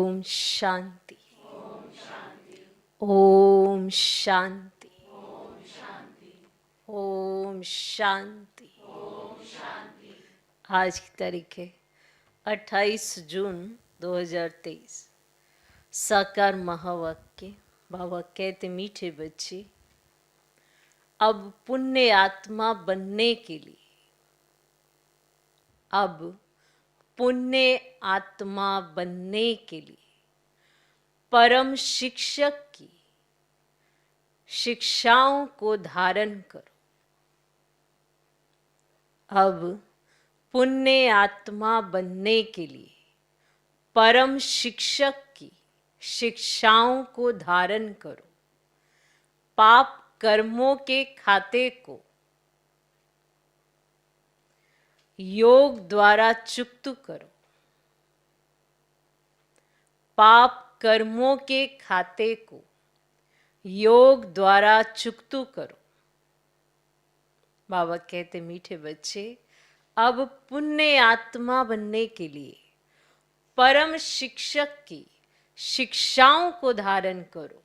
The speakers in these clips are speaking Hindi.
ओम शांति। ओम शांति। ओम शांति। आज की तारीख है 28 जून 2023। साकार महावाक्य। बाबा कहते मीठे बच्चे, अब पुण्य आत्मा बनने के लिए, अब पुण्य आत्मा बनने के लिए परम शिक्षक की शिक्षाओं को धारण करो। अब पुण्य आत्मा बनने के लिए परम शिक्षक की शिक्षाओं को धारण करो। पाप कर्मों के खाते को योग द्वारा चुक्त करो। पाप कर्मों के खाते को योग द्वारा चुक्त करो। बाबा कहते मीठे बच्चे, अब पुण्य आत्मा बनने के लिए परम शिक्षक की शिक्षाओं को धारण करो।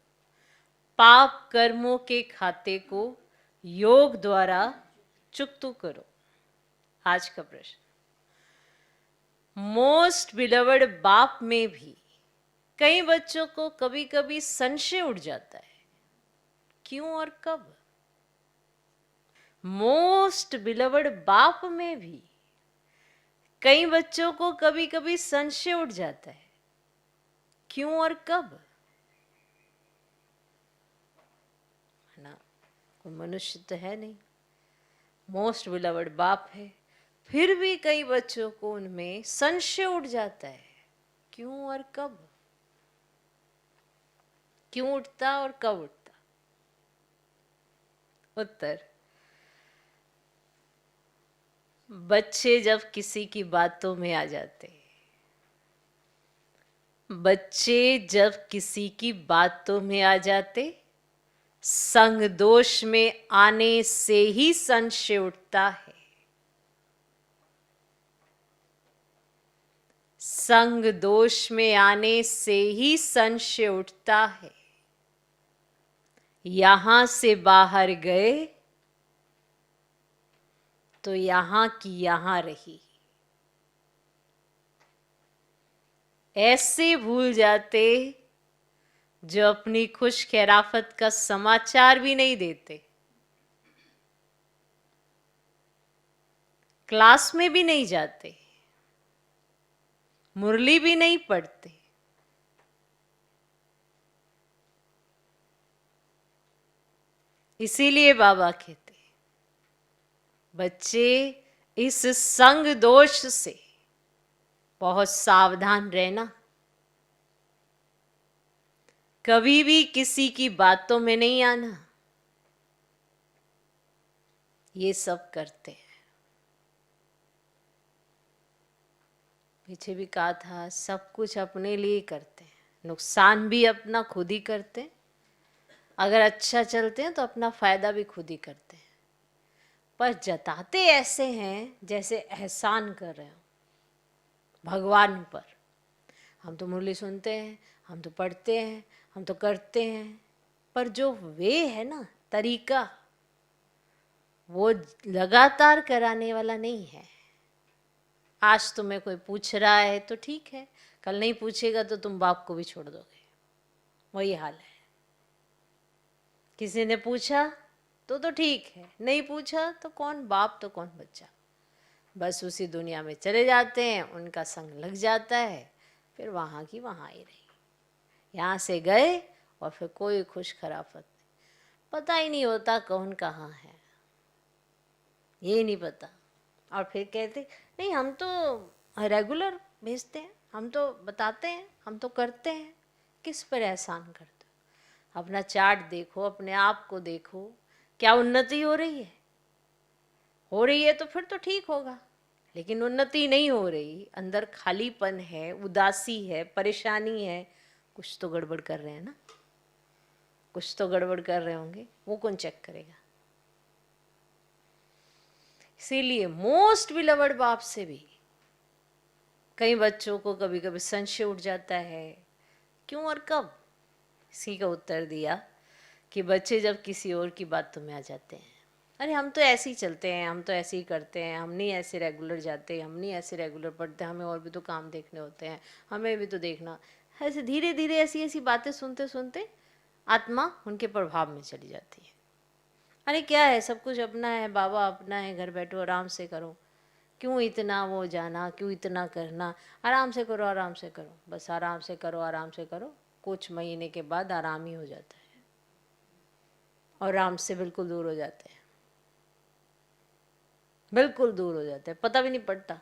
पाप कर्मों के खाते को योग द्वारा चुक्त करो। आज का प्रश्न, मोस्ट बिलवड बाप में भी कई बच्चों को कभी कभी संशय उठ जाता है, क्यों और कब? मोस्ट बिलवड बाप में भी कई बच्चों को कभी कभी संशय उठ जाता है, क्यों और कब? है ना, कोई मनुष्य तो है नहीं, मोस्ट बिलवड बाप है, फिर भी कई बच्चों को उनमें संशय उठ जाता है, क्यों और कब? क्यों उठता और कब उठता? उत्तर, बच्चे जब किसी की बातों में आ जाते, बच्चे जब किसी की बातों में आ जाते, संग दोष में आने से ही संशय उठता है। संग दोष में आने से ही संशय उठता है। यहां से बाहर गए तो यहां की यहां रही। ऐसे भूल जाते जो अपनी खुश खैराफत का समाचार भी नहीं देते, क्लास में भी नहीं जाते, मुरली भी नहीं पढ़ते, इसीलिए बाबा कहते बच्चे इस संग दोष से बहुत सावधान रहना। कभी भी किसी की बातों में नहीं आना। ये सब करते हैं। पीछे भी कहा था, सब कुछ अपने लिए करते हैं, नुकसान भी अपना खुद ही करते हैं। अगर अच्छा चलते हैं तो अपना फायदा भी खुद ही करते हैं, पर जताते ऐसे हैं जैसे एहसान कर रहे हो भगवान पर। हम तो मुरली सुनते हैं, हम तो पढ़ते हैं, हम तो करते हैं, पर जो वे है ना तरीका, वो लगातार कराने वाला नहीं है। आज तुम्हें कोई पूछ रहा है तो ठीक है, कल नहीं पूछेगा तो तुम बाप को भी छोड़ दोगे, वही हाल है। किसी ने पूछा तो ठीक है, नहीं पूछा तो कौन बाप तो कौन बच्चा, बस उसी दुनिया में चले जाते हैं, उनका संग लग जाता है, फिर वहाँ की वहाँ ही रही। यहाँ से गए और फिर कोई खुश खराफत नहीं, पता ही नहीं होता कौन कहाँ है, ये नहीं पता। और फिर कहते नहीं हम तो रेगुलर भेजते हैं, हम तो बताते हैं, हम तो करते हैं। किस पर एहसान करते हो? अपना चार्ट देखो, अपने आप को देखो, क्या उन्नति हो रही है? हो रही है तो फिर तो ठीक होगा, लेकिन उन्नति नहीं हो रही, अंदर खालीपन है, उदासी है, परेशानी है, कुछ तो गड़बड़ कर रहे हैं ना, कुछ तो गड़बड़ कर रहे होंगे, वो कौन चेक करेगा? इसीलिए मोस्ट बिलवड बाप से भी कई बच्चों को कभी कभी संशय उठ जाता है, क्यों और कब? इसी का उत्तर दिया कि बच्चे जब किसी और की बातों में आ जाते हैं, अरे हम तो ऐसे ही चलते हैं, हम तो ऐसे ही करते हैं, हम नहीं ऐसे रेगुलर जाते, हम नहीं ऐसे रेगुलर पढ़ते, हमें और भी तो काम देखने होते हैं, हमें भी तो देखना। ऐसे धीरे धीरे ऐसी ऐसी बातें सुनते सुनते आत्मा उनके प्रभाव में चली जाती है। अरे क्या है, सब कुछ अपना है, बाबा अपना है, घर बैठो आराम से करो, क्यों इतना वो जाना, क्यों इतना करना, आराम से करो, आराम से करो, बस आराम से करो, आराम से करो। कुछ महीने के बाद आराम ही हो जाता है और आराम से बिल्कुल दूर हो जाते हैं, बिल्कुल दूर हो जाते हैं, पता भी नहीं पड़ता,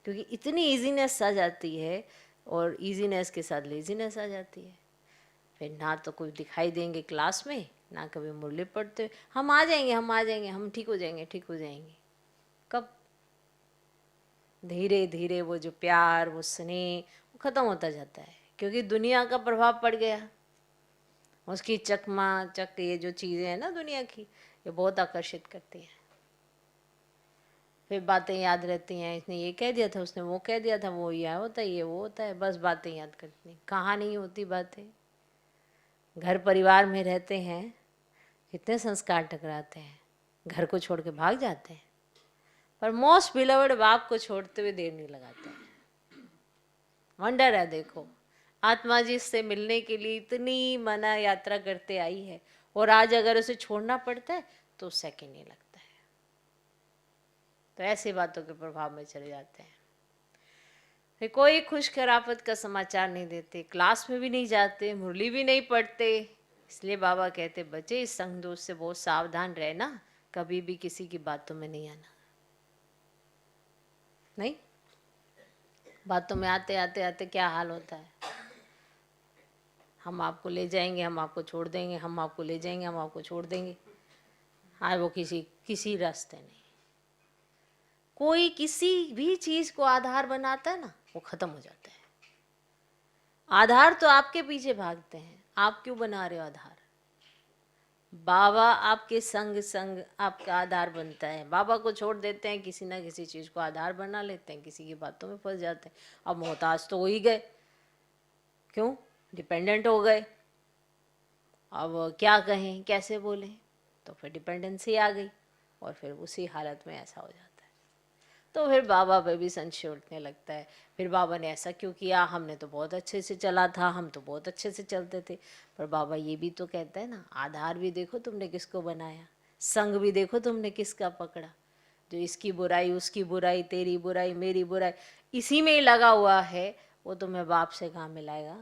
क्योंकि इतनी इजीनेस आ जाती है और इजीनेस के साथ लेजीनेस आ जाती है। फिर ना तो कोई दिखाई देंगे क्लास में, ना कभी मुरली पढ़ते हुए, हम आ जाएंगे, हम आ जाएंगे, हम ठीक हो जाएंगे, ठीक हो जाएंगे। कब? धीरे धीरे वो जो प्यार, वो स्नेह, वो खत्म होता जाता है, क्योंकि दुनिया का प्रभाव पड़ गया। उसकी चकमा चक, ये जो चीज़ें हैं ना दुनिया की, ये बहुत आकर्षित करती हैं। फिर बातें याद रहती हैं, इसने ये कह दिया था, उसने वो कह दिया था, वो यह होता है, ये वो होता है, बस बातें याद करती हैं। कहाँ नहीं होती बातें। घर परिवार में रहते हैं, कितने संस्कार टकराते हैं, घर को छोड़ के भाग जाते हैं, पर मोस्ट बिलवड बाप को छोड़ते हुए देर नहीं लगाते हैं। वंडर है, देखो आत्मा जी से मिलने के लिए इतनी मना यात्रा करते आई है, और आज अगर उसे छोड़ना पड़ता है तो सेकंड नहीं लगता है। तो ऐसी बातों के प्रभाव में चले जाते हैं। फिर कोई खुश खराफत का समाचार नहीं देते, क्लास में भी नहीं जाते, मुरली भी नहीं पढ़ते। इसलिए बाबा कहते बच्चे इस संग दोष से बहुत सावधान रहना, कभी भी किसी की बातों में नहीं आना। नहीं, बातों में आते आते आते क्या हाल होता है, हम आपको ले जाएंगे, हम आपको छोड़ देंगे, हम आपको ले जाएंगे, हम आपको छोड़ देंगे। हाँ, वो किसी रास्ते नहीं। कोई किसी भी चीज को आधार बनाता है ना, वो खत्म हो जाता है। आधार तो आपके पीछे भागते हैं, आप क्यों बना रहे हो आधार? बाबा आपके संग संग आपका आधार बनता है। बाबा को छोड़ देते हैं, किसी ना किसी चीज को आधार बना लेते हैं, किसी की बातों में फंस जाते हैं। अब मोहताज तो हो ही गए, क्यों? डिपेंडेंट हो गए। अब क्या कहें, कैसे बोलें, तो फिर डिपेंडेंसी आ गई, और फिर उसी हालत में ऐसा हो जाता है। तो फिर बाबा पे भी संशय उठने लगता है, फिर बाबा ने ऐसा क्यों किया, हमने तो बहुत अच्छे से चला था, हम तो बहुत अच्छे से चलते थे। पर बाबा ये भी तो कहता है ना, आधार भी देखो तुमने किसको बनाया, संग भी देखो तुमने किसका पकड़ा। जो इसकी बुराई, उसकी बुराई, तेरी बुराई, मेरी बुराई, इसी में ही लगा हुआ है, वो तुम्हें बाप से कहाँ मिलाएगा,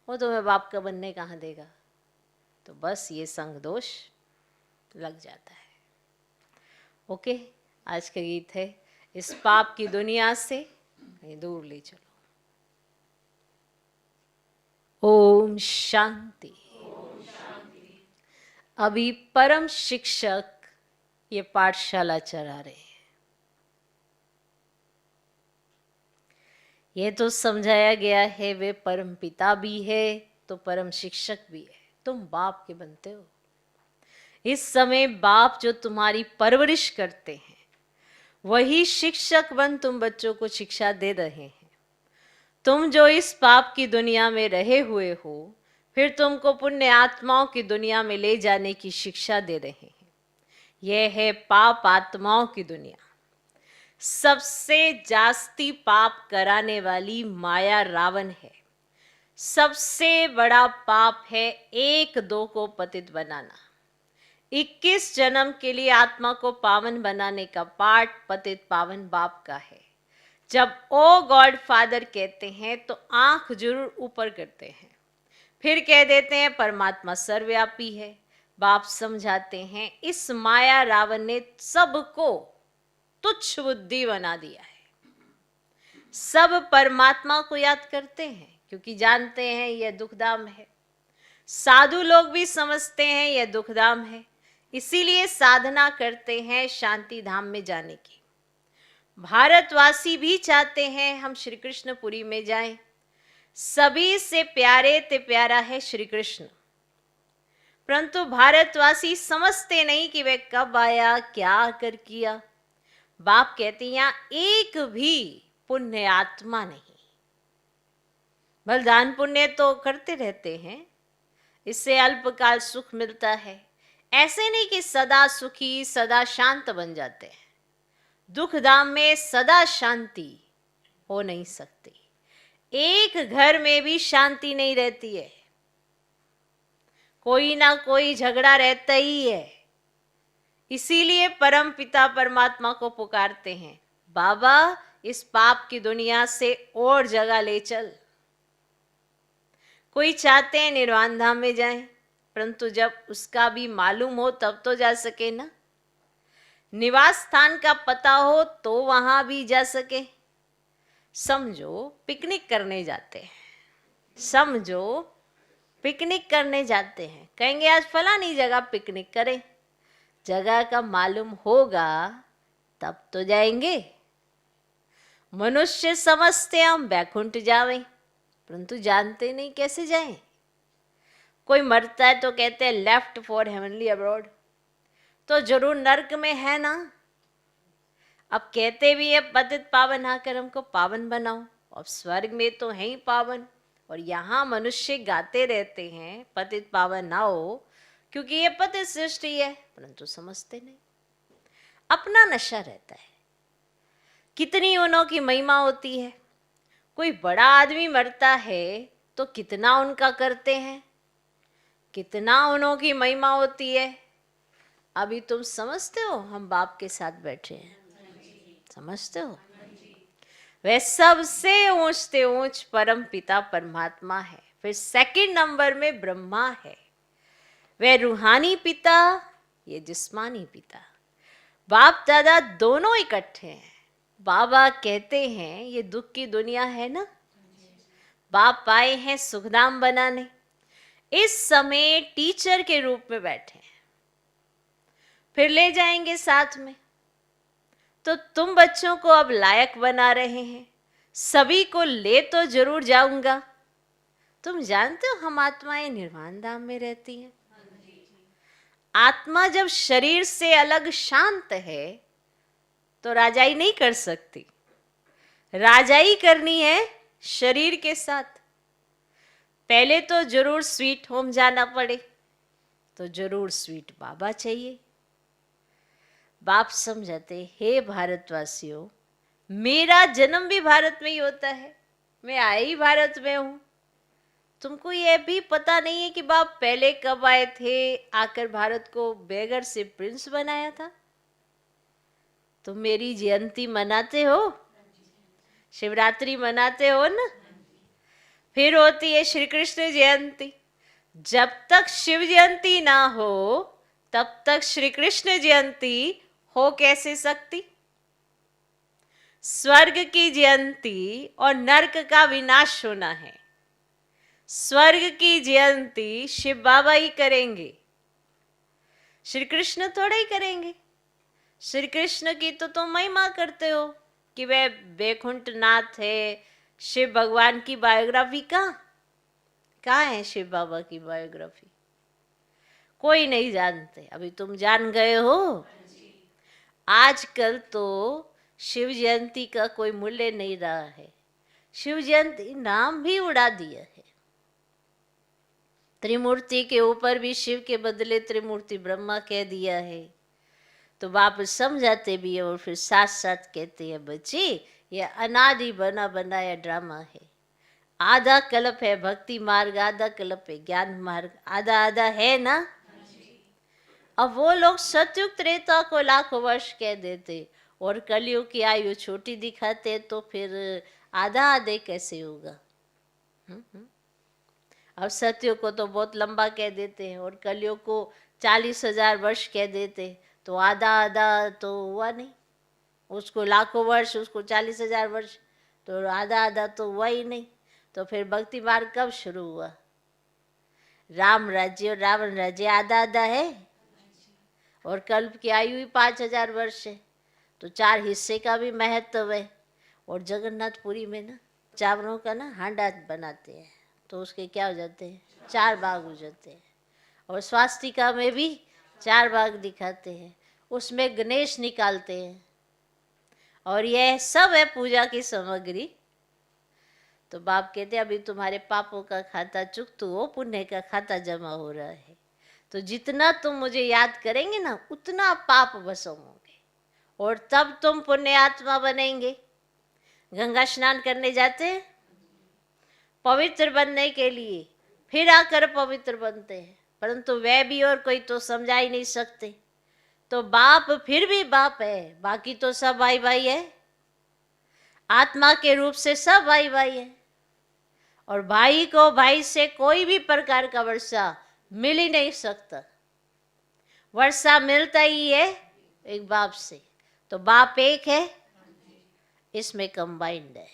वो तुम्हें बाप का बनने कहाँ देगा। तो बस ये संग दोष लग जाता है। ओके, आज का गीत है इस पाप की दुनिया से कहीं दूर ले चलो। ओम शांति। अभी परम शिक्षक ये पाठशाला चला रहे हैं। ये तो समझाया गया है वे परम पिता भी है तो परम शिक्षक भी है, तुम बाप के बनते हो। इस समय बाप जो तुम्हारी परवरिश करते हैं वही शिक्षक बन तुम बच्चों को शिक्षा दे रहे हैं। तुम जो इस पाप की दुनिया में रहे हुए हो, फिर तुमको पुण्य आत्माओं की दुनिया में ले जाने की शिक्षा दे रहे हैं। यह है पाप आत्माओं की दुनिया। सबसे जास्ती पाप कराने वाली माया रावण है। सबसे बड़ा पाप है एक दो को पतित बनाना। 21 जन्म के लिए आत्मा को पावन बनाने का पाठ पतित पावन बाप का है। जब ओ गॉड फादर कहते हैं तो आंख जरूर ऊपर करते हैं, फिर कह देते हैं परमात्मा सर्वव्यापी है। बाप समझाते हैं इस माया रावण ने सबको तुच्छ बुद्धि बना दिया है। सब परमात्मा को याद करते हैं क्योंकि जानते हैं यह दुखधाम है। साधु लोग भी समझते हैं यह दुखधाम है, इसीलिए साधना करते हैं शांति धाम में जाने की। भारतवासी भी चाहते हैं हम श्री कृष्णपुरी में जाएं। सभी से प्यारे ते प्यारा है श्री कृष्ण, परंतु भारतवासी समझते नहीं कि वह कब आया, क्या कर किया। बाप कहते हैं यहाँ एक भी पुण्य आत्मा नहीं, भले दान पुण्य तो करते रहते हैं, इससे अल्पकाल सुख मिलता है। ऐसे नहीं कि सदा सुखी सदा शांत बन जाते हैं। दुख धाम में सदा शांति हो नहीं सकती। एक घर में भी शांति नहीं रहती है, कोई ना कोई झगड़ा रहता ही है। इसीलिए परम पिता परमात्मा को पुकारते हैं, बाबा इस पाप की दुनिया से और जगह ले चल। कोई चाहते हैं निर्वाण धाम में जाएं, परंतु जब उसका भी मालूम हो तब तो जा सके ना। निवास स्थान का पता हो तो वहां भी जा सके। समझो पिकनिक करने जाते हैं, समझो पिकनिक करने जाते हैं, कहेंगे आज फलानी जगह पिकनिक करें, जगह का मालूम होगा तब तो जाएंगे। मनुष्य समझते हम बैकुंठ जावें, परंतु जानते नहीं कैसे जाएं। कोई मरता है तो कहते हैं लेफ्ट फॉर हेवनली अब्रॉड, तो जरूर नर्क में है ना। अब कहते भी है पतित पावन आकर हमको पावन बनाओ, अब स्वर्ग में तो है ही पावन, और यहाँ मनुष्य गाते रहते हैं पतित पावन ना हो, क्योंकि ये पतित सृष्टि है, परंतु समझते नहीं। अपना नशा रहता है। कितनी उनों की महिमा होती है। कोई बड़ा आदमी मरता है तो कितना उनका करते हैं, कितना उनों की महिमा होती है। अभी तुम समझते हो हम बाप के साथ बैठे हैं, समझते हो। वह सबसे ऊंच से ऊंच परम पिता परमात्मा है। फिर सेकंड नंबर में ब्रह्मा है, वह रूहानी पिता, ये जिस्मानी पिता। बाप दादा दोनों इकट्ठे हैं। बाबा कहते हैं ये दुख की दुनिया है ना, बाप आए हैं सुखधाम बनाने। इस समय टीचर के रूप में बैठे हैं, फिर ले जाएंगे साथ में। तो तुम बच्चों को अब लायक बना रहे हैं। सभी को ले तो जरूर जाऊंगा। तुम जानते हो हम आत्माएं निर्वाण धाम में रहती हैं। आत्मा जब शरीर से अलग शांत है तो राजाई नहीं कर सकती। राजाई करनी है शरीर के साथ। पहले तो जरूर स्वीट होम जाना पड़े, तो जरूर स्वीट बाबा चाहिए। बाप समझाते, हे भारतवासियों, मेरा जन्म भी भारत में ही होता है, मैं आए ही भारत में हूं। तुमको यह भी पता नहीं है कि बाप पहले कब आए थे, आकर भारत को बेगर से प्रिंस बनाया था। तुम मेरी जयंती मनाते हो, शिवरात्रि मनाते हो ना। फिर होती है श्री कृष्ण जयंती। जब तक शिव जयंती ना हो तब तक श्री कृष्ण जयंती हो कैसे सकती। स्वर्ग की जयंती और नरक का विनाश होना है। स्वर्ग की जयंती शिव बाबा ही करेंगे, श्री कृष्ण थोड़ा ही करेंगे। श्री कृष्ण की तो तुम महिमा करते हो कि वह बैकुंठ नाथ है। शिव भगवान की बायोग्राफी कहाँ है? शिव बाबा की बायोग्राफी कोई नहीं जानते। अभी तुम जान गए हो। आजकल तो शिव जयंती का कोई मूल्य नहीं रहा है। शिव जयंती नाम भी उड़ा दिया है। त्रिमूर्ति के ऊपर भी शिव के बदले त्रिमूर्ति ब्रह्मा कह दिया है। तो बाप समझाते भी है और फिर साथ साथ कहते हैं, बच्चे ये अनादि बना बनाया ड्रामा है। आधा कल्प है भक्ति मार्ग, आधा कल्प है ज्ञान मार्ग, आधा आधा है ना। अब वो लोग सतयुग त्रेता को लाखों वर्ष कह देते और कलयुग की आयु छोटी दिखाते, तो फिर आधा आधे कैसे होगा। अब सतयुग को तो बहुत लंबा कह देते हैं और कलयुग को 40,000 वर्ष कह देते, तो आधा आधा तो हुआ नहीं। उसको लाखों वर्ष, उसको 40,000 वर्ष, तो आधा आधा तो हुआ ही नहीं। तो फिर भक्ति मार्ग कब शुरू हुआ? राम राज्य और रावण राज्य आधा आधा है और कल्प की आयु ही 5,000 वर्ष है, तो 4 हिस्से का भी महत्व है। और जगन्नाथपुरी में ना चावलों का ना हांडा बनाते हैं, तो उसके क्या हो जाते हैं? 4 भाग हो जाते हैं। और स्वास्तिका में भी 4 भाग दिखाते हैं, उसमें गणेश निकालते हैं। और यह सब है पूजा की सामग्री। तो बाप कहते अभी तुम्हारे पापों का खाता चुकता हो, पुण्य का खाता जमा हो रहा है। तो जितना तुम मुझे याद करेंगे ना उतना पाप भस्म होंगे और तब तुम पुण्य आत्मा बनेंगे। गंगा स्नान करने जाते हैं पवित्र बनने के लिए, फिर आकर पवित्र बनते हैं, परंतु वह भी और कोई तो समझा ही नहीं सकते। तो बाप फिर भी बाप है, बाकी तो सब भाई भाई है, आत्मा के रूप से सब भाई भाई है। और भाई को भाई से कोई भी प्रकार का वर्षा मिल ही नहीं सकता, वर्षा मिलता ही है एक बाप से। तो बाप एक है, इसमें कंबाइंड है।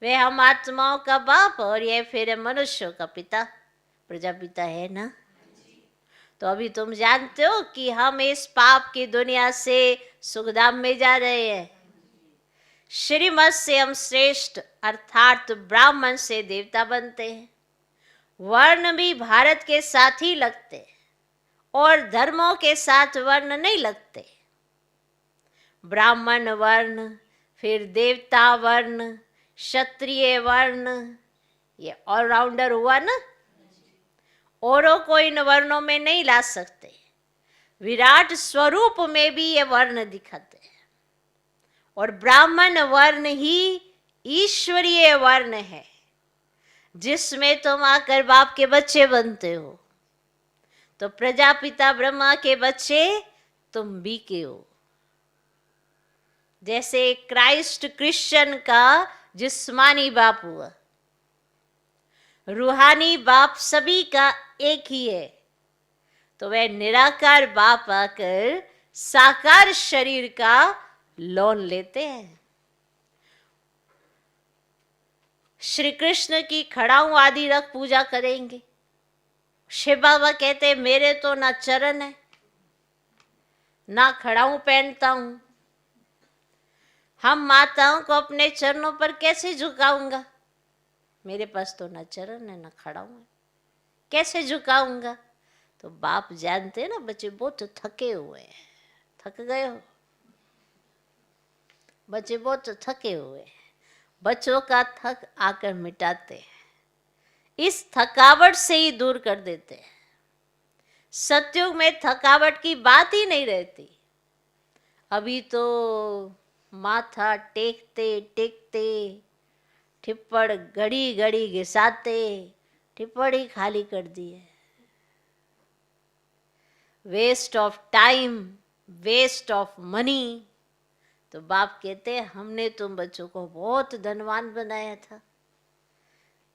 वे हम आत्माओं का बाप और ये फिर मनुष्यों का पिता, प्रजापिता है ना। तो अभी तुम जानते हो कि हम इस पाप की दुनिया से सुखधाम में जा रहे हैं। श्रीमत से हम श्रेष्ठ अर्थात ब्राह्मण से देवता बनते हैं। वर्ण भी भारत के साथ ही लगते हैं और धर्मों के साथ वर्ण नहीं लगते। ब्राह्मण वर्ण, फिर देवता वर्ण, क्षत्रिय वर्ण, ये ऑलराउंडर हुआ ना। औरों को इन वर्णों में नहीं ला सकते। विराट स्वरूप में भी ये वर्ण दिखाते हैं और ब्राह्मण वर्ण ही ईश्वरीय वर्ण है, जिसमें तुम आकर बाप के बच्चे बनते हो। तो प्रजापिता ब्रह्मा के बच्चे तुम भी के हो। जैसे क्राइस्ट क्रिश्चियन का जिस्मानी बाप हुआ, रूहानी बाप सभी का एक ही है। तो वह निराकार बाप आकर साकार शरीर का लोन लेते हैं। श्री कृष्ण की खड़ाऊ आदि रख पूजा करेंगे। शिव बाबा कहते मेरे तो ना चरण है ना खड़ाऊ पहनता हूं, हम माताओं को अपने चरणों पर कैसे झुकाऊंगा, मेरे पास तो ना चरण है ना खड़ाऊ है, कैसे झुकाऊंगा। तो बाप जानते हैं ना बच्चे बहुत थके हुए हैं, थक गए हो, बच्चे बहुत थके हुए हैं। बच्चों का थक आकर मिटाते हैं, इस थकावट से ही दूर कर देते हैं। सतयुग में थकावट की बात ही नहीं रहती। अभी तो माथा टेकते टेकते ठिप्पड़ घड़ी घड़ी घिसाते ठिप्पड़ ही खाली कर दी है। Waste of time, waste of money. तो बाप कहते हैं हमने तुम बच्चों को बहुत धनवान बनाया था,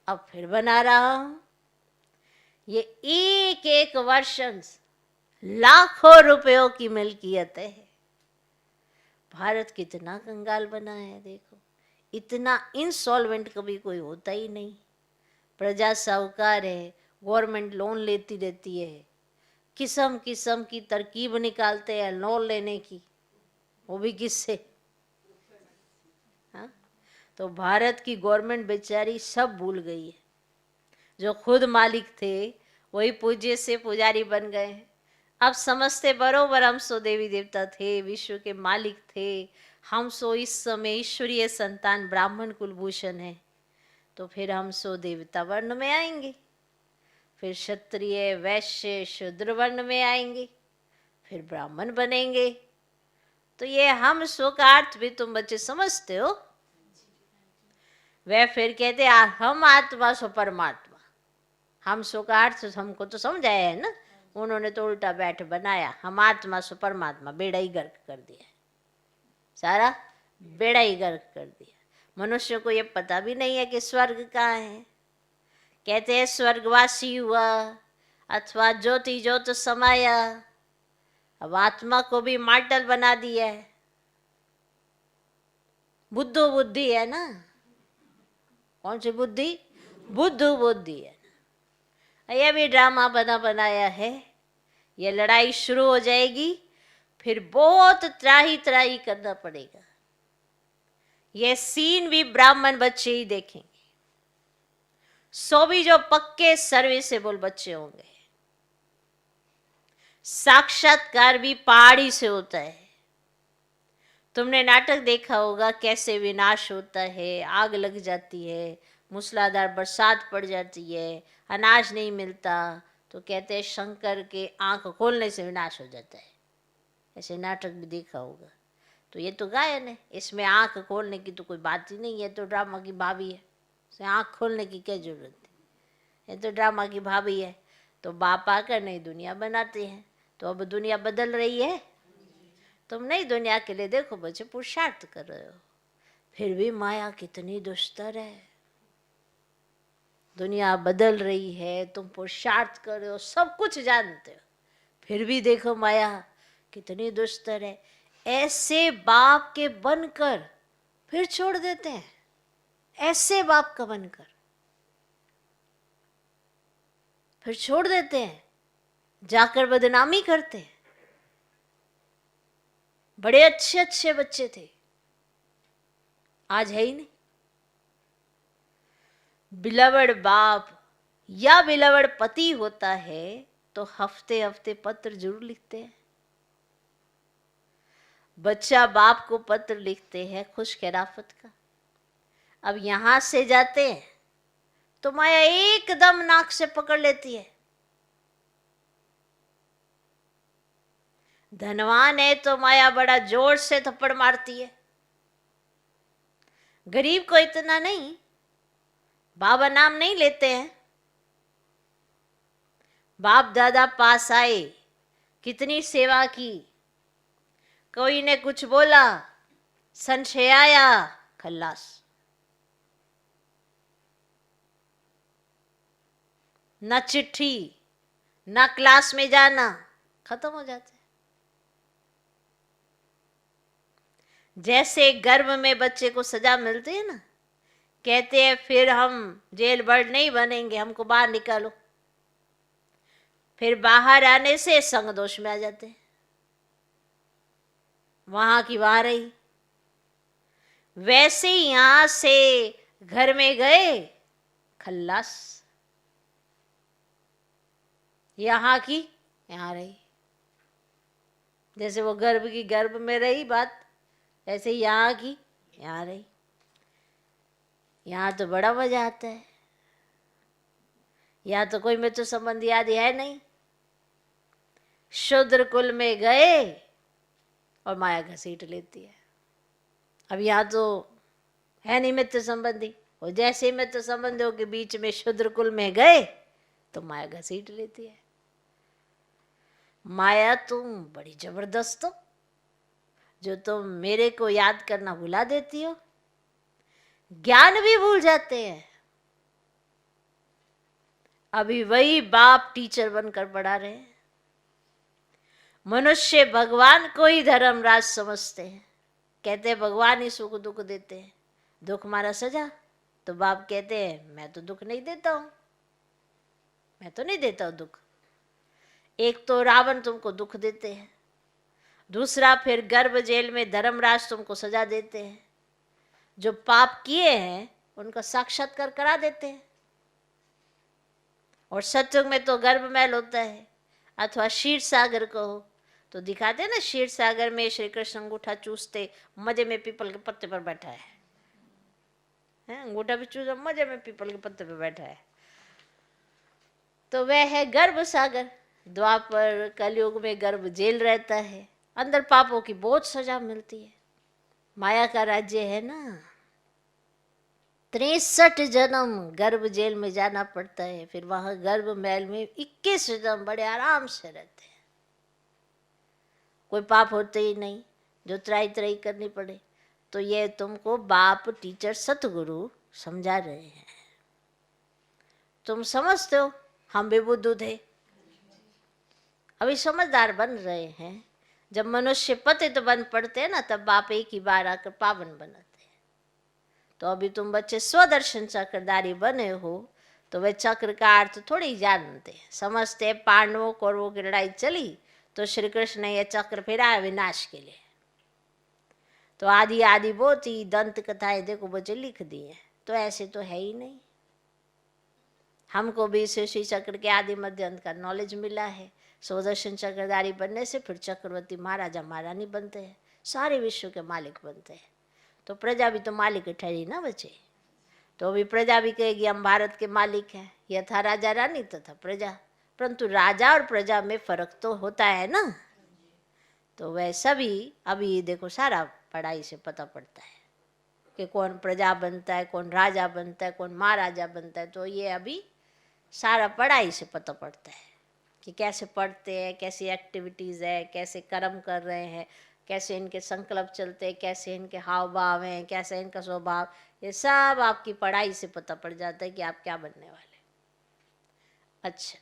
अब फिर बना रहा हूं। ये एक एक वर्षन लाखों रुपयों की मिल्कियत है। भारत कितना कंगाल बना है देखो, इतना इंसॉल्वेंट कभी कोई होता ही नहीं। प्रजा साहूकार है, गवर्नमेंट लोन लेती रहती है, किस्म किस्म की तरकीब निकालते हैं लोन लेने की, वो भी किससे। हाँ, तो भारत की गवर्नमेंट बेचारी सब भूल गई है। जो खुद मालिक थे वही पूज्य से पुजारी बन गए। अब समझते बरोबर हम सो देवी देवता थे, विश्व के मालिक थे, हम सो इस समय ईश्वरीय संतान ब्राह्मण कुलभूषण है। तो फिर हम सो देवता वर्ण में आएंगे, फिर क्षत्रिय वैश्य शूद्र वर्ण में आएंगे, फिर ब्राह्मण बनेंगे। तो ये हम सो का अर्थ भी तुम बच्चे समझते हो। वह फिर कहते हम आत्मा सो परमात्मा। हम सो का अर्थ हमको तो समझाया है ना, उन्होंने तो उल्टा बैठ बनाया। हम आत्मा सो परमात्मा, बेड़ा ही गर्क कर दिया, सारा बेड़ा ही गर्क कर दिया। मनुष्य को ये पता भी नहीं है कि स्वर्ग कहाँ है। कहते हैं स्वर्गवासी हुआ अथवा ज्योति ज्योत समाया। अब आत्मा को भी मार्टल बना दिया है। बुद्धू बुद्धि है ना, कौन सी बुद्धि, बुद्धू बुद्धि है। यह भी ड्रामा बना बनाया है। ये लड़ाई शुरू हो जाएगी, फिर बहुत त्राही त्राही करना पड़ेगा। ये सीन भी ब्राह्मण बच्चे ही देखेंगे। सो भी जो पक्के सर्विसेबल बच्चे होंगे। साक्षात्कार भी पहाड़ी से होता है। तुमने नाटक देखा होगा कैसे विनाश होता है, आग लग जाती है, मूसलाधार बरसात पड़ जाती है, अनाज नहीं मिलता, तो कहते हैं शंकर के आंख खोलने से विनाश हो जाता है। ऐसे नाटक भी देखा होगा। तो ये तो गायन है, इसमें आंख खोलने की तो कोई बात ही नहीं है, तो ड्रामा की भाभी है, इसमें आंख खोलने की क्या जरूरत है, ये तो ड्रामा की भाभी है। तो बाप आकर नई दुनिया बनाते हैं। तो अब दुनिया बदल रही है, तुम नई दुनिया के लिए देखो बच्चे पुरुषार्थ कर रहे हो। फिर भी माया कितनी दुस्तर है, दुनिया बदल रही है, तुम पुरुषार्थ कर रहे हो, सब कुछ जानते हो, फिर भी देखो माया कितनी दुस्तर है। ऐसे बाप के बनकर फिर छोड़ देते हैं, ऐसे बाप का बनकर फिर छोड़ देते हैं, जाकर बदनामी करते हैं। बड़े अच्छे अच्छे बच्चे थे, आज है ही नहीं। बिलवड़ बाप या बिलवड़ पति होता है तो हफ्ते हफ्ते पत्र जरूर लिखते हैं। बच्चा बाप को पत्र लिखते हैं खुश खैराफत का। अब यहां से जाते हैं तो माया एकदम नाक से पकड़ लेती है। धनवान है तो माया बड़ा जोर से थप्पड़ मारती है, गरीब को इतना नहीं, बाबा नाम नहीं लेते हैं। बाप दादा पास आए, कितनी सेवा की, कोई ने कुछ बोला, संशय आया, खल्लास। ना चिट्ठी, ना क्लास में जाना, खत्म हो जाते। जैसे गर्भ में बच्चे को सजा मिलती है ना, कहते हैं फिर हम जेल बर्ड नहीं बनेंगे, हमको बाहर निकालो। फिर बाहर आने से संग दोष में आ जाते हैं, वहां की वहां रही। वैसे ही यहां से घर में गए, खल्लास, यहां की यहां रही। जैसे वो गर्भ की गर्भ में रही बात, ऐसे ही यहां की यहां रही। यहां तो बड़ा मजा आता है, यहां तो कोई मित्र संबंधी आदि है नहीं। शूद्र कुल में गए और माया घसीट लेती है। अब यहां तो है नहीं मित्र संबंधी, और जैसे ही मित्र संबंधियों के बीच में शूद्र कुल में गए तो माया घसीट लेती है। माया तुम बड़ी जबरदस्त हो, जो तुम मेरे को याद करना भुला देती हो, ज्ञान भी भूल जाते हैं। अभी वही बाप टीचर बनकर पढ़ा रहे हैं। मनुष्य भगवान को ही धर्मराज समझते हैं, कहते हैं भगवान ही सुख दुख देते हैं, दुख मारा सजा। तो बाप कहते हैं मैं तो दुख नहीं देता हूं, मैं तो नहीं देता हूं दुख। एक तो रावण तुमको दुख देते हैं, दूसरा फिर गर्भ जेल में धर्मराज तुमको सजा देते हैं। जो पाप किए हैं उनका साक्षात्कार करा देते हैं। और सत्युग में तो गर्भ महल होता है, अथवा क्षीर सागर को हो तो दिखाते हैं ना, क्षीर सागर में श्री कृष्ण अंगूठा चूसते मजे में पीपल के पत्ते पर बैठा है, अंगूठा भी चूसा मजे में पीपल के पत्ते पर बैठा है। तो वह है गर्भ सागर। द्वापर कलयुग में गर्भ जेल रहता है, अंदर पापों की बहुत सजा मिलती है। माया का राज्य है ना, 63 जन्म गर्भ जेल में जाना पड़ता है, फिर वहां गर्भ महल में 21 जन्म बड़े आराम से रहते हैं, कोई पाप होते ही नहीं जो त्राई त्राई करनी पड़े। तो ये तुमको बाप टीचर सतगुरु समझा रहे हैं। तुम समझते हो हम भी बुद्धू थे, अभी समझदार बन रहे हैं। जब मनुष्य पतित बन पड़ते हैं ना, तब बाप एक ही बार आकर पावन बनाते हैं। तो अभी तुम बच्चे स्वदर्शन चक्रधारी बने हो, तो वे चक्र का अर्थ थोड़ी ही जानते हैं, समझते हैं पांडवों कौरवों की लड़ाई चली तो श्री कृष्ण ने यह चक्र फिराया विनाश के लिए। तो आदि आदि बहुत ही दंत कथाएं देखो बच्चे लिख दी हैं, तो ऐसे तो है ही नहीं। हमको भी श्री चक्र के आदि मध्य अंत का नॉलेज मिला है। स्वदर्शन चक्रधारी बनने से फिर चक्रवर्ती महाराजा महारानी बनते हैं, सारे विश्व के मालिक बनते हैं। तो प्रजा भी तो मालिक ठहरी ना बचे। तो अभी प्रजा भी कहेगी हम भारत के मालिक हैं, यह था राजा रानी तथा प्रजा। परंतु राजा और प्रजा में फर्क तो होता है ना। तो वैसा भी अभी देखो सारा पढ़ाई से पता पड़ता है कि कौन प्रजा बनता है, कौन राजा बनता है, कौन महाराजा बनता है। तो ये अभी सारा पढ़ाई से पता पड़ता है कि कैसे पढ़ते हैं, कैसी एक्टिविटीज़ है, कैसे कर्म कर रहे हैं, कैसे इनके संकल्प चलते हैं, कैसे इनके हाव भाव हैं, कैसे इनका स्वभाव। ये सब आपकी पढ़ाई से पता पड़ जाता है कि आप क्या बनने वाले। अच्छा,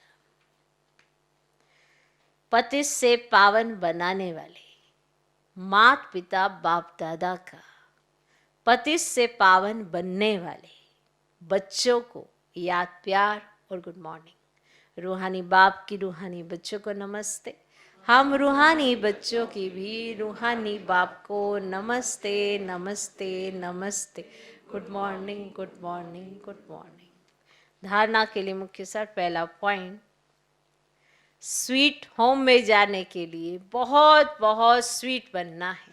पति से पावन बनाने वाले मात पिता बाप दादा का पति से पावन बनने वाले बच्चों को याद, प्यार और गुड मॉर्निंग। रूहानी बाप की रूहानी बच्चों को नमस्ते। हम रूहानी बच्चों की भी रूहानी बाप को नमस्ते नमस्ते नमस्ते। Good morning good morning good morning. धारणा के लिए मुख्य सार पहला पॉइंट, स्वीट होम में जाने के लिए बहुत बहुत स्वीट बनना है।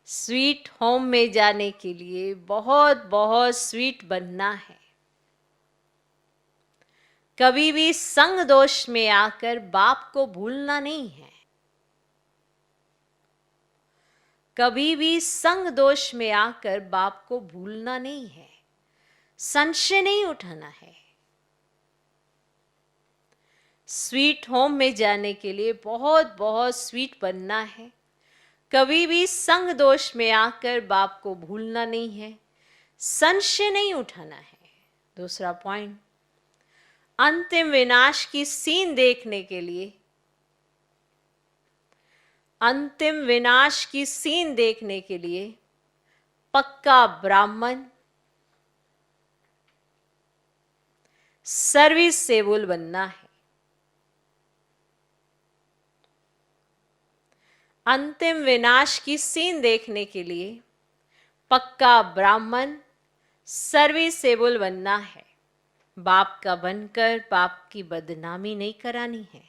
स्वीट होम में जाने के लिए बहुत बहुत स्वीट बनना है। कभी भी संग दोष में आकर बाप को भूलना नहीं है। कभी भी संग दोष में आकर बाप को भूलना नहीं है। संशय नहीं उठाना है। स्वीट होम में जाने के लिए बहुत बहुत स्वीट बनना है। कभी भी संग दोष में आकर बाप को भूलना नहीं है। संशय नहीं उठाना है। दूसरा पॉइंट, अंतिम विनाश की सीन देखने के लिए, अंतिम विनाश की सीन देखने के लिए पक्का ब्राह्मण, सर्विसेबल बनना है। अंतिम विनाश की सीन देखने के लिए पक्का ब्राह्मण, सर्विसेबल बनना है। बाप का बनकर बाप की बदनामी नहीं करानी है।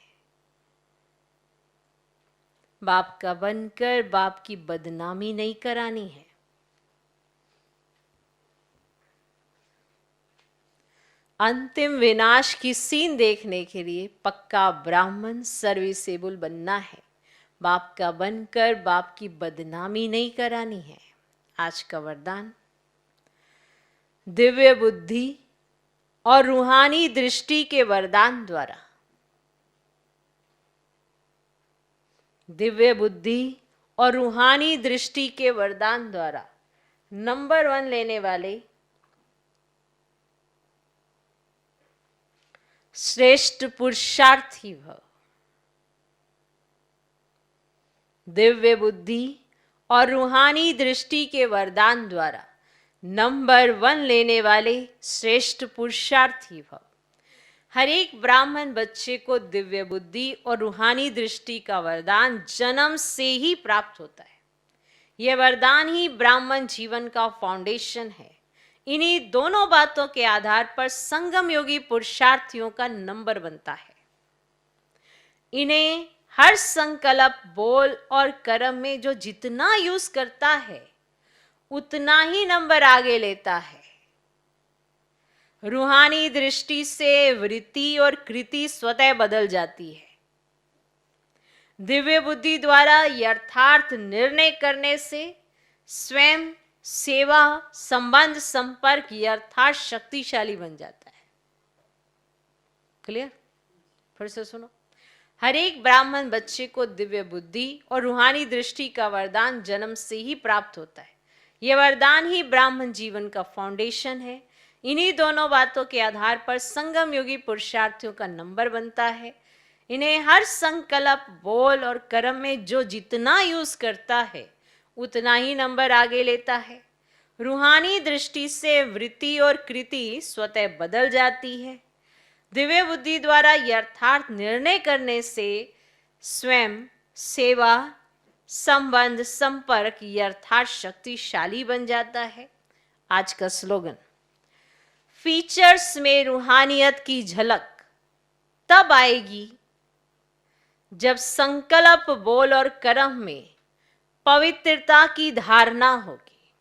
बाप का बनकर बाप की बदनामी नहीं करानी है। अंतिम विनाश की सीन देखने के लिए पक्का ब्राह्मण, सर्विसेबल बनना है। बाप का बनकर बाप की बदनामी नहीं करानी है। आज का वरदान, दिव्य बुद्धि और रूहानी दृष्टि के वरदान द्वारा, दिव्य बुद्धि और रूहानी दृष्टि के वरदान द्वारा नंबर 1 लेने वाले श्रेष्ठ पुरुषार्थी भव। दिव्य बुद्धि और रूहानी दृष्टि के वरदान द्वारा नंबर 1 लेने वाले श्रेष्ठ पुरुषार्थी भव। हर एक ब्राह्मण बच्चे को दिव्य बुद्धि और रूहानी दृष्टि का वरदान जन्म से ही प्राप्त होता है। यह वरदान ही ब्राह्मण जीवन का फाउंडेशन है। इन्हीं दोनों बातों के आधार पर संगम योगी पुरुषार्थियों का नंबर बनता है। इन्हें हर संकल्प, बोल और कर्म में जो जितना यूज करता है उतना ही नंबर आगे लेता है। रूहानी दृष्टि से वृत्ति और कृति स्वतः बदल जाती है। दिव्य बुद्धि द्वारा यथार्थ निर्णय करने से स्वयं, सेवा, संबंध, संपर्क यथार्थ शक्तिशाली बन जाता है। क्लियर? फिर से सुनो। हर एक ब्राह्मण बच्चे को दिव्य बुद्धि और रूहानी दृष्टि का वरदान जन्म से ही प्राप्त होता है। यह वरदान ही ब्राह्मण जीवन का फाउंडेशन है। इन्हीं दोनों बातों के आधार पर संगम योगी पुरुषार्थियों का नंबर बनता है। इन्हें हर संकल्प, बोल और कर्म में जो जितना यूज करता है उतना ही नंबर आगे लेता है। रूहानी दृष्टि से वृत्ति और कृति स्वतः बदल जाती है। दिव्य बुद्धि द्वारा यथार्थ निर्णय करने से स्वयं, सेवा, संबंध, संपर्क यथार्थ शक्तिशाली बन जाता है। आज का स्लोगन, फीचर्स में रूहानियत की झलक तब आएगी जब संकल्प, बोल और कर्म में पवित्रता की धारणा होगी।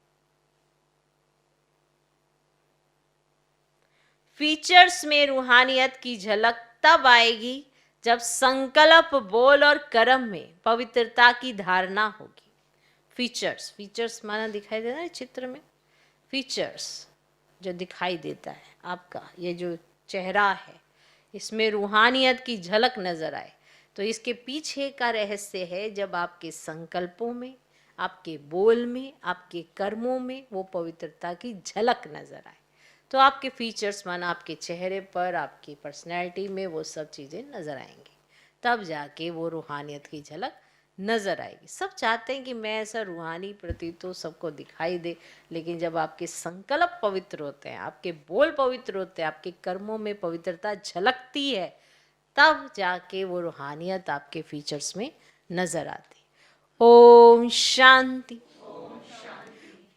फीचर्स में रूहानियत की झलक तब आएगी जब संकल्प, बोल और कर्म में पवित्रता की धारणा होगी। फीचर्स, फीचर्स माना दिखाई दे रहा है चित्र में, फीचर्स जो दिखाई देता है आपका, ये जो चेहरा है इसमें रूहानियत की झलक नजर आए, तो इसके पीछे का रहस्य है जब आपके संकल्पों में, आपके बोल में, आपके कर्मों में वो पवित्रता की झलक नजर आए, तो आपके फीचर्स माना आपके चेहरे पर, आपकी पर्सनैलिटी में वो सब चीज़ें नज़र आएंगी, तब जाके वो रूहानियत की झलक नज़र आएगी। सब चाहते हैं कि मैं ऐसा रूहानी प्रतीत तो सबको दिखाई दे, लेकिन जब आपके संकल्प पवित्र होते हैं, आपके बोल पवित्र होते हैं, आपके कर्मों में पवित्रता झलकती है, तब जाके वो रूहानियत आपके फीचर्स में नज़र आती। ओम शांति।